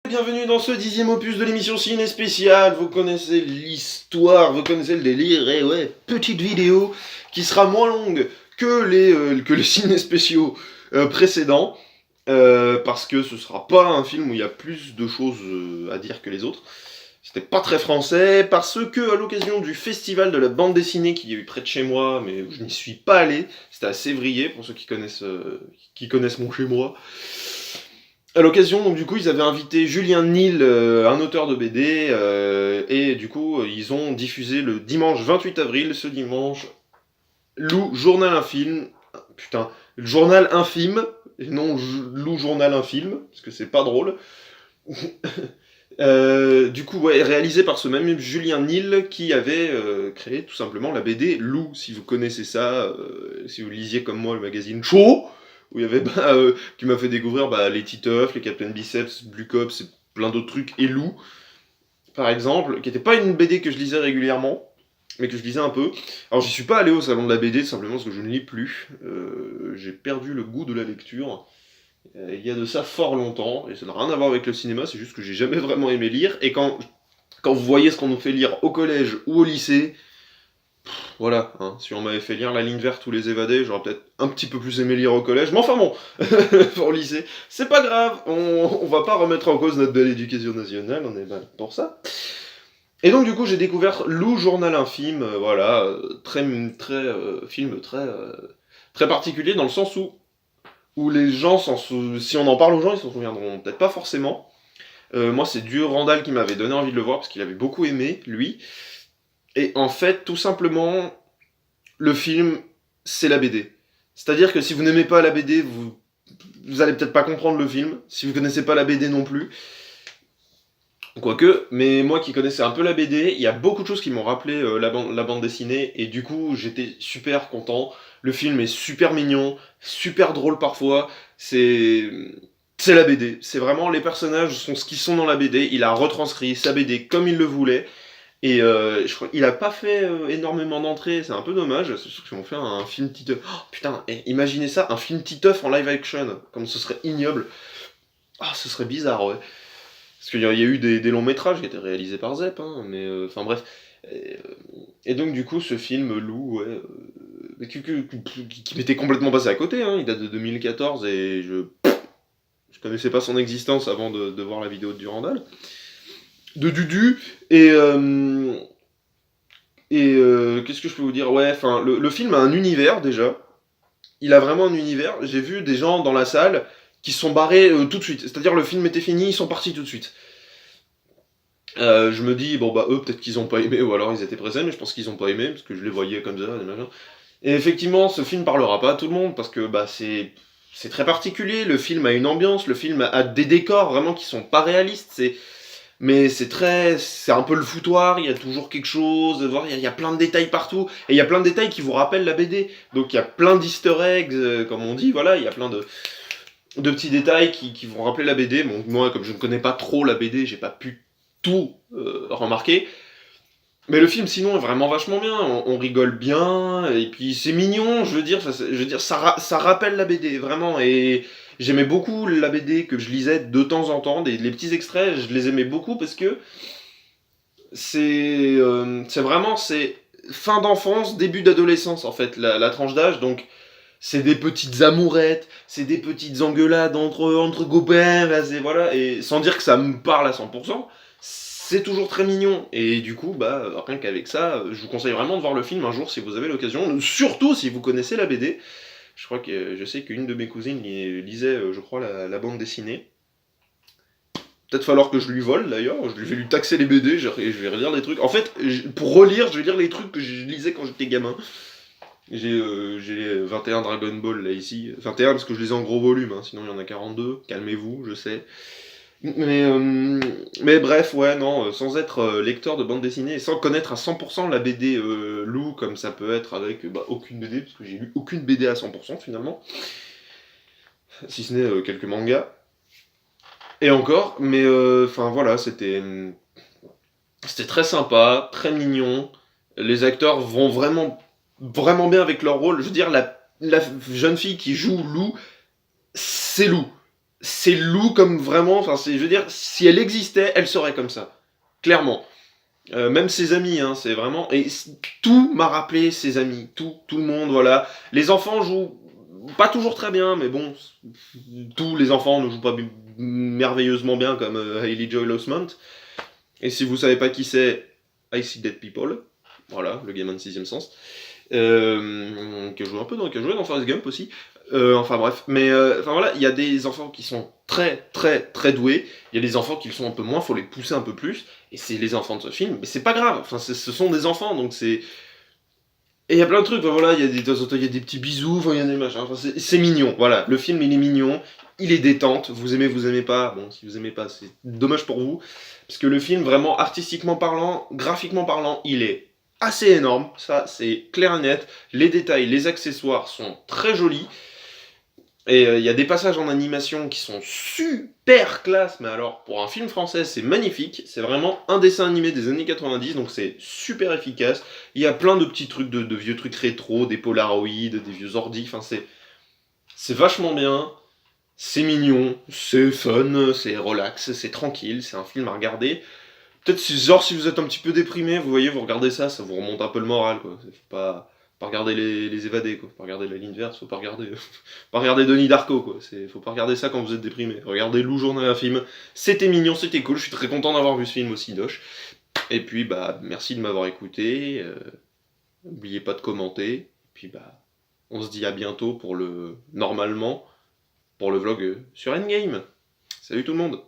Bienvenue dans ce 10e opus de l'émission Ciné Spéciale. Vous connaissez l'histoire, vous connaissez le délire, et ouais, petite vidéo qui sera moins longue que les ciné spéciaux précédents, parce que ce sera pas un film où il y a plus de choses à dire que les autres. C'était pas très français, parce que à l'occasion du festival de la bande dessinée qui est eu près de chez moi, mais où je n'y suis pas allé, c'était à Sévrier, pour ceux qui connaissent mon chez moi. À l'occasion, donc du coup, ils avaient invité Julien Nil, un auteur de BD, et du coup, ils ont diffusé le dimanche 28 avril, ce dimanche, Lou Journal Infime, putain, Journal Infime, et non Lou Journal Infime, parce que c'est pas drôle. Du coup, ouais, réalisé par ce même Julien Nil qui avait créé tout simplement la BD Lou, si vous connaissez ça, si vous lisiez comme moi le magazine Chaud, où il y avait qui m'a fait découvrir les Titeuf, les Captain Biceps, Blue Cops et plein d'autres trucs, et Lou, par exemple, qui n'était pas une BD que je lisais régulièrement, mais que je lisais un peu. Alors j'y suis pas allé au salon de la BD, simplement parce que je ne lis plus. J'ai perdu le goût de la lecture. Il y a de ça fort longtemps, et ça n'a rien à voir avec le cinéma, c'est juste que j'ai jamais vraiment aimé lire, et quand vous voyez ce qu'on nous fait lire au collège ou au lycée, voilà, hein, si on m'avait fait lire La Ligne Verte ou Les Évadés, j'aurais peut-être un petit peu plus aimé lire au collège, mais enfin bon, pour le lycée, c'est pas grave, on va pas remettre en cause notre belle éducation nationale, on est mal pour ça. Et donc du coup j'ai découvert Lou Journal Infime, voilà, film très particulier dans le sens où les gens, si on en parle aux gens, ils s'en souviendront peut-être pas forcément. Moi, c'est Dieu Randall qui m'avait donné envie de le voir, parce qu'il avait beaucoup aimé, lui. Et en fait, tout simplement, le film, c'est la BD. C'est-à-dire que si vous n'aimez pas la BD, vous allez peut-être pas comprendre le film, si vous connaissez pas la BD non plus. Quoique, mais moi qui connaissais un peu la BD, il y a beaucoup de choses qui m'ont rappelé la bande dessinée, et du coup j'étais super content. Le film est super mignon, super drôle parfois, c'est la BD. C'est vraiment, les personnages sont ce qu'ils sont dans la BD, il a retranscrit sa BD comme il le voulait, et je crois qu'il a pas fait énormément d'entrées, c'est un peu dommage, c'est sûr qu'ils vont faire un film Titeuf. Oh, putain, imaginez ça, un film Titeuf en live action, comme ce serait ignoble. Ah, ce serait bizarre, ouais. Parce qu'il y a eu des longs métrages qui étaient réalisés par Zep, hein, mais enfin bref. Et donc du coup, ce film Lou, ouais, qui m'était complètement passé à côté, hein, il date de 2014 et je connaissais pas son existence avant de voir la vidéo de Durandal, de Dudu, qu'est-ce que je peux vous dire, ouais, enfin le film a un univers déjà, il a vraiment un univers. J'ai vu des gens dans la salle qui se sont barrés tout de suite, c'est-à-dire le film était fini, ils sont partis tout de suite. Je me dis, bon bah eux peut-être qu'ils ont pas aimé, ou alors ils étaient pressés, mais je pense qu'ils ont pas aimé, parce que je les voyais comme ça, des machins. Et effectivement, ce film parlera pas à tout le monde, parce que c'est très particulier, le film a une ambiance, le film a des décors vraiment qui sont pas réalistes, mais c'est un peu le foutoir, il y a toujours quelque chose, il y a plein de détails partout, et il y a plein de détails qui vous rappellent la BD, donc il y a plein d'easter eggs, comme on dit, voilà, il y a plein de petits détails qui vont rappeler la BD. Bon, moi, comme je ne connais pas trop la BD, j'ai pas pu tout remarquer. Mais le film, sinon, est vraiment vachement bien. On rigole bien, et puis c'est mignon, ça rappelle la BD, vraiment. Et j'aimais beaucoup la BD que je lisais de temps en temps, les petits extraits, je les aimais beaucoup parce que c'est fin d'enfance, début d'adolescence, en fait, la tranche d'âge, donc c'est des petites amourettes, c'est des petites engueulades entre copains, voilà, et sans dire que ça me parle à 100%, c'est toujours très mignon. Et du coup, rien qu'avec ça, je vous conseille vraiment de voir le film un jour si vous avez l'occasion, surtout si vous connaissez la BD. Je sais qu'une de mes cousines lisait, je crois, la bande dessinée. Peut-être falloir que je lui vole d'ailleurs, je vais lui taxer les BD, je vais relire les trucs. En fait, pour relire, je vais lire les trucs que je lisais quand j'étais gamin. J'ai 21 Dragon Ball là ici. 21 parce que je les ai en gros volume, hein, sinon il y en a 42. Calmez-vous, je sais. Mais bref, ouais, non, sans être lecteur de bande dessinée et sans connaître à 100% la BD Lou, comme ça peut être avec aucune BD, parce que j'ai lu aucune BD à 100% finalement, si ce n'est quelques mangas. Et encore, mais enfin voilà, c'était très sympa, très mignon. Les acteurs vont vraiment bien avec leur rôle. Je veux dire, la jeune fille qui joue Lou, c'est Lou. c'est Lou comme vraiment, enfin, je veux dire, si elle existait, elle serait comme ça. Clairement. Même ses amis, hein, c'est vraiment. Et tout m'a rappelé ses amis. Tout le monde, voilà. Les enfants jouent pas toujours très bien, mais bon, tous les enfants ne jouent pas merveilleusement bien comme Hailey Joel Osment. Et si vous savez pas qui c'est, I See Dead People. Voilà, le gamin de 6ème sens. Qui a joué un peu qui a joué dans Forrest Gump aussi. Enfin bref, mais enfin voilà, il y a des enfants qui sont très doués, il y a des enfants qui le sont un peu moins, faut les pousser un peu plus, et c'est les enfants de ce film, mais c'est pas grave, enfin ce sont des enfants, donc c'est... Et il y a plein de trucs, enfin, voilà, il y a des, de temps en temps, il y a des petits bisous, enfin, il y a des machins, enfin, c'est mignon, voilà, le film il est mignon, il est détente, vous aimez pas, bon si vous aimez pas c'est dommage pour vous, parce que le film vraiment artistiquement parlant, graphiquement parlant, il est assez énorme, ça c'est clair et net, les détails, les accessoires sont très jolis, et il y a des passages en animation qui sont super classe, mais alors pour un film français c'est magnifique, c'est vraiment un dessin animé des années 90, donc c'est super efficace. Il y a plein de petits trucs, de vieux trucs rétro, des Polaroids, des vieux ordi, enfin c'est vachement bien, c'est mignon, c'est fun, c'est relax, c'est tranquille, c'est un film à regarder. Peut-être genre si vous êtes un petit peu déprimé, vous voyez, vous regardez ça, ça vous remonte un peu le moral, quoi. Faut pas regarder les évadés, quoi. Faut pas regarder la ligne verte, faut pas regarder, pas regarder Denis Darko, quoi. Faut pas regarder ça quand vous êtes déprimé. Regardez Lou Journal un film. C'était mignon, c'était cool. Je suis très content d'avoir vu ce film aussi, Doche. Et puis, bah, merci de m'avoir écouté. N'oubliez pas de commenter. Et puis, bah, on se dit à bientôt pour normalement, pour le vlog sur Endgame. Salut tout le monde!